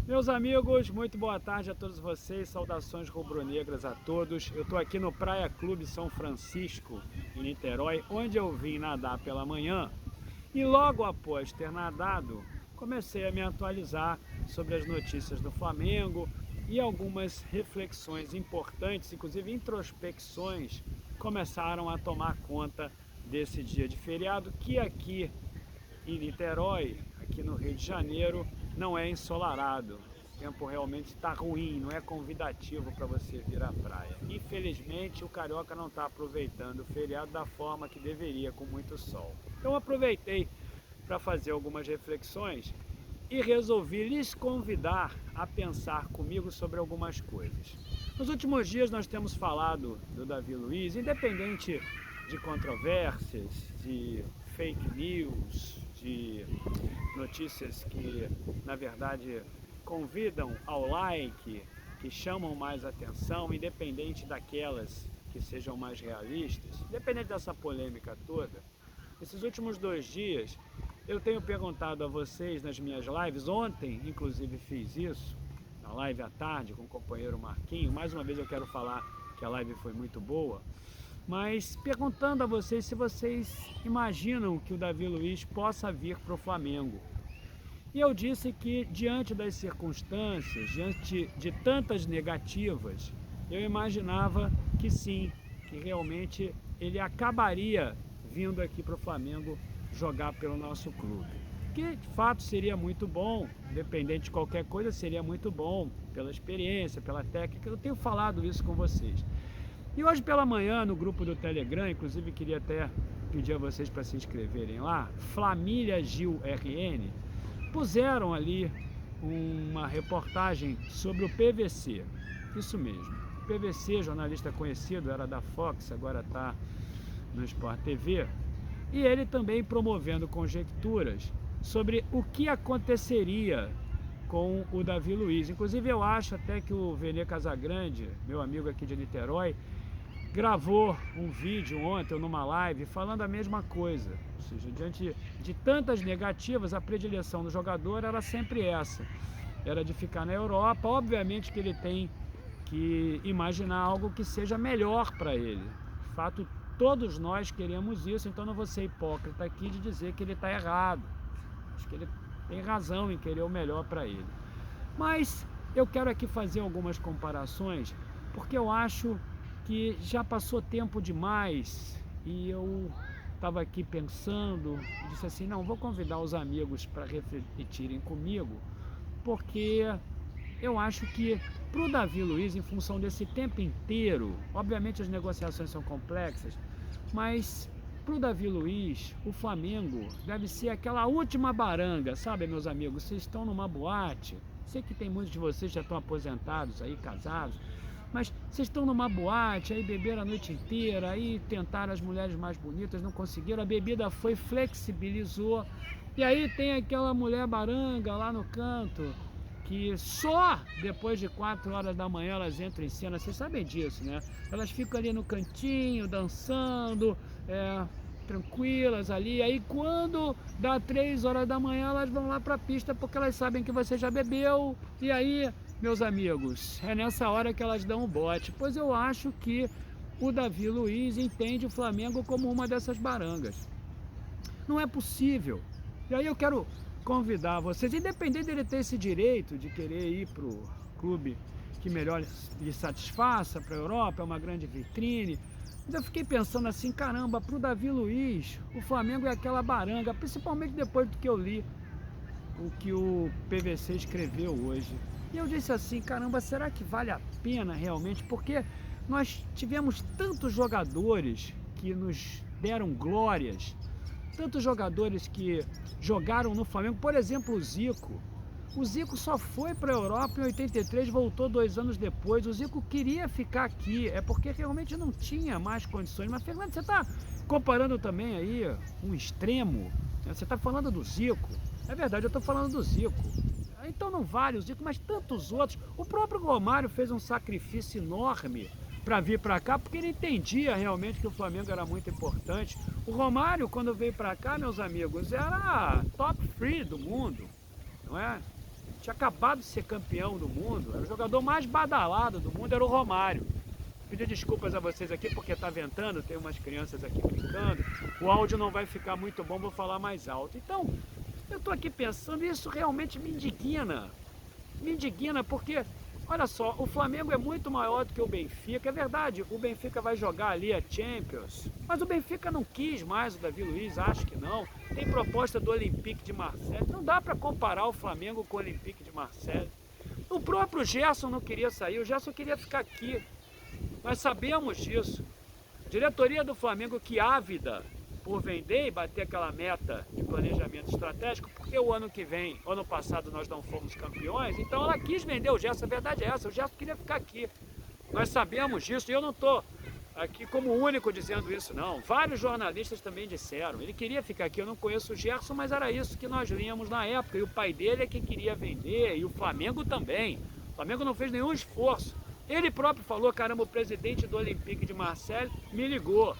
Meus amigos, muito boa tarde a todos vocês, saudações rubro-negras a todos. Eu estou aqui no Praia Clube São Francisco, em Niterói, onde eu vim nadar pela manhã e logo após ter nadado, comecei a me atualizar sobre as notícias do Flamengo e algumas reflexões importantes, inclusive introspecções, começaram a tomar conta desse dia de feriado que aqui em Niterói, aqui no Rio de Janeiro, não é ensolarado. O tempo realmente está ruim, não é convidativo para você vir à praia. Infelizmente, o carioca não está aproveitando o feriado da forma que deveria, com muito sol. Então aproveitei para fazer algumas reflexões e resolvi lhes convidar a pensar comigo sobre algumas coisas. Nos últimos dias nós temos falado do Davi Luiz, independente de controvérsias, de fake news, de notícias que, na verdade, convidam ao like, que chamam mais atenção, independente daquelas que sejam mais realistas, independente dessa polêmica toda. Esses últimos 2 dias eu tenho perguntado a vocês nas minhas lives, ontem inclusive fiz isso, na live à tarde com o companheiro Marquinho, mais uma vez eu quero falar que a live foi muito boa, mas perguntando a vocês se vocês imaginam que o Davi Luiz possa vir para o Flamengo. E eu disse que, diante das circunstâncias, diante de tantas negativas, eu imaginava que sim, que realmente ele acabaria vindo aqui para o Flamengo jogar pelo nosso clube. Que de fato seria muito bom, independente de qualquer coisa, seria muito bom, pela experiência, pela técnica. Eu tenho falado isso com vocês. E hoje pela manhã, no grupo do Telegram, inclusive queria até pedir a vocês para se inscreverem lá, Família Gil RN, puseram ali uma reportagem sobre o PVC. Isso mesmo. O PVC, jornalista conhecido, era da Fox, agora está no Sport TV. E ele também promovendo conjecturas sobre o que aconteceria com o Davi Luiz. Inclusive eu acho até que o Vene Casagrande, meu amigo aqui de Niterói, gravou um vídeo ontem numa live falando a mesma coisa. Ou seja, diante de tantas negativas, a predileção do jogador era sempre essa. Era de ficar na Europa. Obviamente que ele tem que imaginar algo que seja melhor para ele. De fato, todos nós queremos isso, então não vou ser hipócrita aqui de dizer que ele está errado. Acho que ele tem razão em querer o melhor para ele. Mas eu quero aqui fazer algumas comparações, porque eu acho que já passou tempo demais e eu estava aqui pensando e disse assim, não, vou convidar os amigos para refletirem comigo, porque eu acho que para o Davi Luiz, em função desse tempo inteiro, obviamente as negociações são complexas, mas para o Davi Luiz, o Flamengo deve ser aquela última baranga, sabe, meus amigos? Vocês estão numa boate, sei que tem muitos de vocês que já estão aposentados aí, casados, mas vocês estão numa boate, aí beberam a noite inteira, aí tentaram as mulheres mais bonitas, não conseguiram, a bebida foi, flexibilizou, e aí tem aquela mulher baranga lá no canto, que só depois de 4 horas da manhã elas entram em cena, vocês sabem disso, né? Elas ficam ali no cantinho, dançando, tranquilas ali, aí quando dá 3 horas da manhã elas vão lá pra pista porque elas sabem que você já bebeu, e aí, meus amigos, é nessa hora que elas dão o bote. Pois eu acho que o Davi Luiz entende o Flamengo como uma dessas barangas. Não é possível. E aí eu quero convidar vocês, independente dele ter esse direito de querer ir para o clube que melhor lhe satisfaça, para a Europa, é uma grande vitrine, mas eu fiquei pensando assim, caramba, para o Davi Luiz, o Flamengo é aquela baranga, principalmente depois do que eu li o que o PVC escreveu hoje. E eu disse assim, caramba, será que vale a pena realmente? Porque nós tivemos tantos jogadores que nos deram glórias, tantos jogadores que jogaram no Flamengo, por exemplo, o Zico. O Zico só foi para a Europa em 83, voltou 2 anos depois. O Zico queria ficar aqui, é porque realmente não tinha mais condições. Mas, Fernando, você está comparando também aí um extremo, né? Você está falando do Zico. É verdade, eu estou falando do Zico. Então não vale o Zico, mas tantos outros. O próprio Romário fez um sacrifício enorme para vir para cá, porque ele entendia realmente que o Flamengo era muito importante. O Romário, quando veio para cá, meus amigos, era top 3 do mundo, não é? tinha acabado de ser campeão do mundo, era o jogador mais badalado do mundo, era o Romário. Pedir desculpas a vocês aqui porque tá ventando, tem umas crianças aqui brincando, o áudio não vai ficar muito bom, vou falar mais alto. Então, eu tô aqui pensando, isso realmente me indigna porque, olha só, o Flamengo é muito maior do que o Benfica, é verdade, o Benfica vai jogar ali a Champions, mas o Benfica não quis mais o Davi Luiz, acho que não, tem proposta do Olympique de Marseille, não dá para comparar o Flamengo com o Olympique de Marseille. O próprio Gerson não queria sair, o Gerson queria ficar aqui. Nós sabemos disso. A diretoria do Flamengo, que ávida por vender e bater aquela meta de planejamento estratégico, porque o ano que vem, ano passado nós não fomos campeões, então ela quis vender o Gerson, a verdade é essa, o Gerson queria ficar aqui. Nós sabemos disso e eu não estou aqui como único dizendo isso não. Vários jornalistas também disseram, ele queria ficar aqui, eu não conheço o Gerson, mas era isso que nós líamos na época, e o pai dele é quem queria vender, e o Flamengo também. O Flamengo não fez nenhum esforço. Ele próprio falou, caramba, o presidente do Olympique de Marseille me ligou.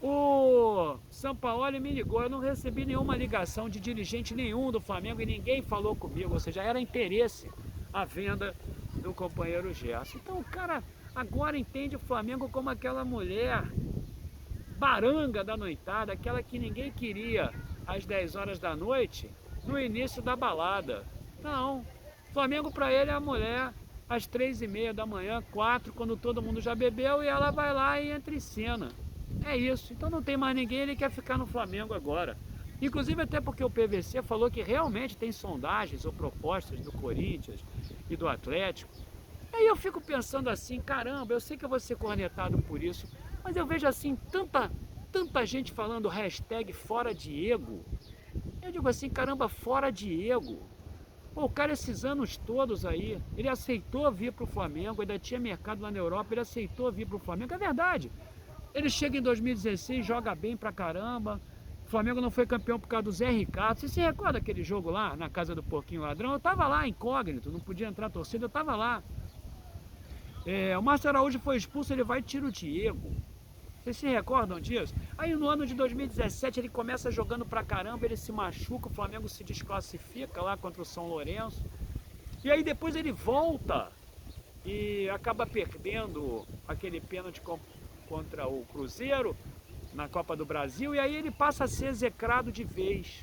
O Sampaoli me ligou, eu não recebi nenhuma ligação de dirigente nenhum do Flamengo e ninguém falou comigo, ou seja, era interesse a venda do companheiro Gerson. Então o cara agora entende o Flamengo como aquela mulher baranga da noitada, aquela que ninguém queria às 10 horas da noite, no início da balada. Não, Flamengo para ele é a mulher às 3h30 da manhã, 4, quando todo mundo já bebeu, e ela vai lá e entra em cena. É isso, então não tem mais ninguém, ele quer ficar no Flamengo agora. Inclusive até porque o PVC falou que realmente tem sondagens ou propostas do Corinthians e do Atlético. Aí eu fico pensando assim, caramba, eu sei que eu vou ser cornetado por isso, mas eu vejo assim tanta gente falando hashtag fora Diego. Eu digo assim, caramba, fora Diego. Pô, o cara esses anos todos aí, ele aceitou vir para o Flamengo, ainda tinha mercado lá na Europa, ele aceitou vir para o Flamengo, é verdade. Ele chega em 2016, joga bem pra caramba, o Flamengo não foi campeão por causa do Zé Ricardo. Você se recorda aquele jogo lá, na casa do Porquinho Ladrão? Eu tava lá, incógnito, não podia entrar a torcida, eu tava lá. O Márcio Araújo foi expulso, ele vai e tira o Diego. Vocês se recordam disso? Aí no ano de 2017 ele começa jogando pra caramba, ele se machuca, o Flamengo se desclassifica lá contra o São Lourenço. E aí depois ele volta e acaba perdendo aquele pênalti contra o Cruzeiro na Copa do Brasil, e aí ele passa a ser execrado de vez.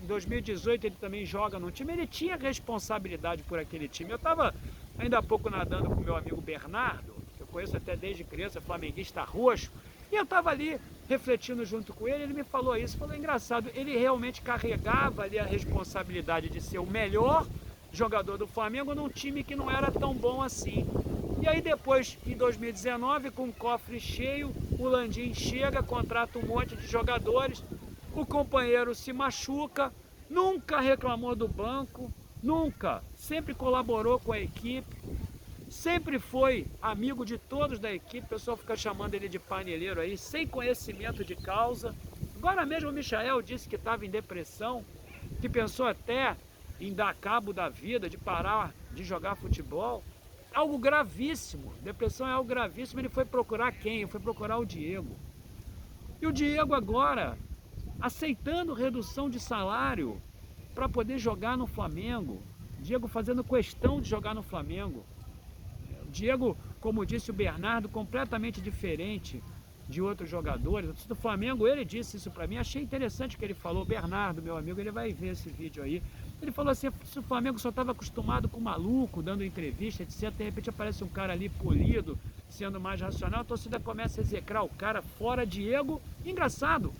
Em 2018 ele também joga num time, ele tinha responsabilidade por aquele time. Eu estava ainda há pouco nadando com meu amigo Bernardo, que eu conheço até desde criança, flamenguista roxo, e eu estava ali refletindo junto com ele me falou isso, falou, engraçado, ele realmente carregava ali a responsabilidade de ser o melhor jogador do Flamengo num time que não era tão bom assim. E aí depois, em 2019, com o cofre cheio, o Landim chega, contrata um monte de jogadores, o companheiro se machuca, nunca reclamou do banco, nunca, sempre colaborou com a equipe, sempre foi amigo de todos da equipe, o pessoal fica chamando ele de paneleiro aí, sem conhecimento de causa. Agora mesmo o Michael disse que estava em depressão, que pensou até em dar cabo da vida, de parar de jogar futebol. Algo gravíssimo, depressão é algo gravíssimo. Ele foi procurar quem? Ele foi procurar o Diego. E o Diego agora, aceitando redução de salário para poder jogar no Flamengo. Diego fazendo questão de jogar no Flamengo. O Diego, como disse o Bernardo, completamente diferente de outros jogadores. Do Flamengo, ele disse isso para mim, achei interessante o que ele falou. Bernardo, meu amigo, ele vai ver esse vídeo aí. Ele falou assim, se o Flamengo só estava acostumado com maluco, dando entrevista, etc, de repente aparece um cara ali polido, sendo mais racional, a torcida começa a execrar o cara, fora Diego. Engraçado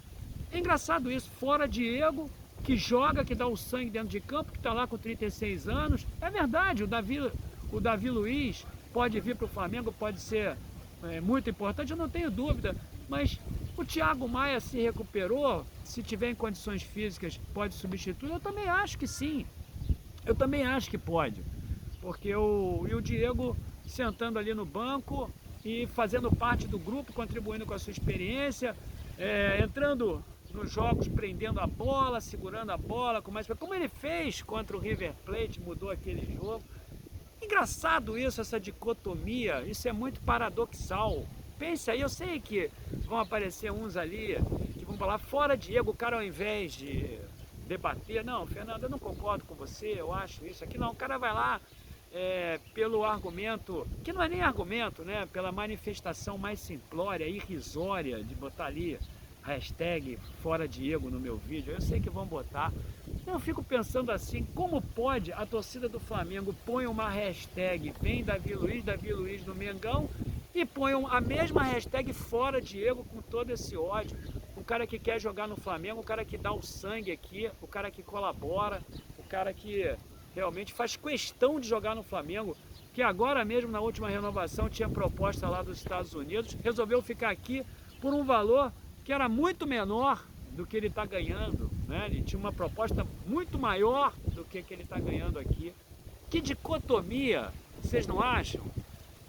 isso, fora Diego, que joga, que dá o sangue dentro de campo, que está lá com 36 anos. É verdade, o Davi Luiz pode vir para o Flamengo, pode ser muito importante, eu não tenho dúvida, mas o Thiago Maia se recuperou, se tiver em condições físicas pode substituir, eu também acho que sim, eu também acho que pode, porque o Diego sentando ali no banco e fazendo parte do grupo, contribuindo com a sua experiência, entrando nos jogos, prendendo a bola, segurando a bola, como ele fez contra o River Plate, mudou aquele jogo. Engraçado isso, essa dicotomia, isso é muito paradoxal. Pense aí, eu sei que vão aparecer uns ali que vão falar, fora Diego, o cara ao invés de debater. Não, Fernando, eu não concordo com você, eu acho isso aqui. Não, o cara vai lá pelo argumento, que não é nem argumento, né? Pela manifestação mais simplória, irrisória de botar ali hashtag fora Diego no meu vídeo. Eu sei que vão botar. Eu fico pensando assim, como pode a torcida do Flamengo põe uma hashtag vem Davi Luiz no Mengão e põe a mesma hashtag fora Diego com todo esse ódio. O cara que quer jogar no Flamengo, o cara que dá o sangue aqui, o cara que colabora, o cara que realmente faz questão de jogar no Flamengo, que agora mesmo na última renovação tinha proposta lá dos Estados Unidos, resolveu ficar aqui por um valor que era muito menor do que ele está ganhando, né? Ele tinha uma proposta muito maior do que ele está ganhando aqui. Que dicotomia, vocês não acham?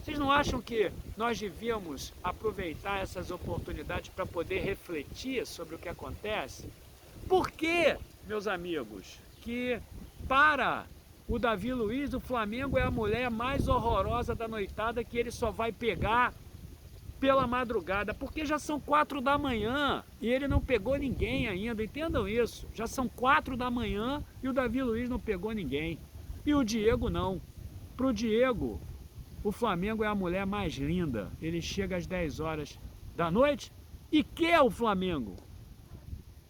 Vocês não acham que nós devíamos aproveitar essas oportunidades para poder refletir sobre o que acontece? Por que, meus amigos, que para o Davi Luiz, o Flamengo é a mulher mais horrorosa da noitada que ele só vai pegar pela madrugada? Porque já são 4 da manhã e ele não pegou ninguém ainda, entendam isso. Já são 4 da manhã e o Davi Luiz não pegou ninguém. E o Diego não. Para o Diego, o Flamengo é a mulher mais linda. Ele chega às 10 horas da noite e quer o Flamengo.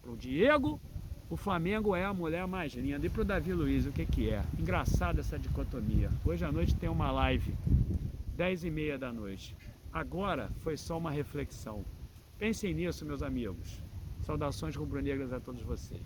Para o Diego, o Flamengo é a mulher mais linda. E para o Davi Luiz, o que que é? Engraçada essa dicotomia. Hoje à noite tem uma live, 10h30 da noite. Agora foi só uma reflexão. Pensem nisso, meus amigos. Saudações rubro-negras a todos vocês.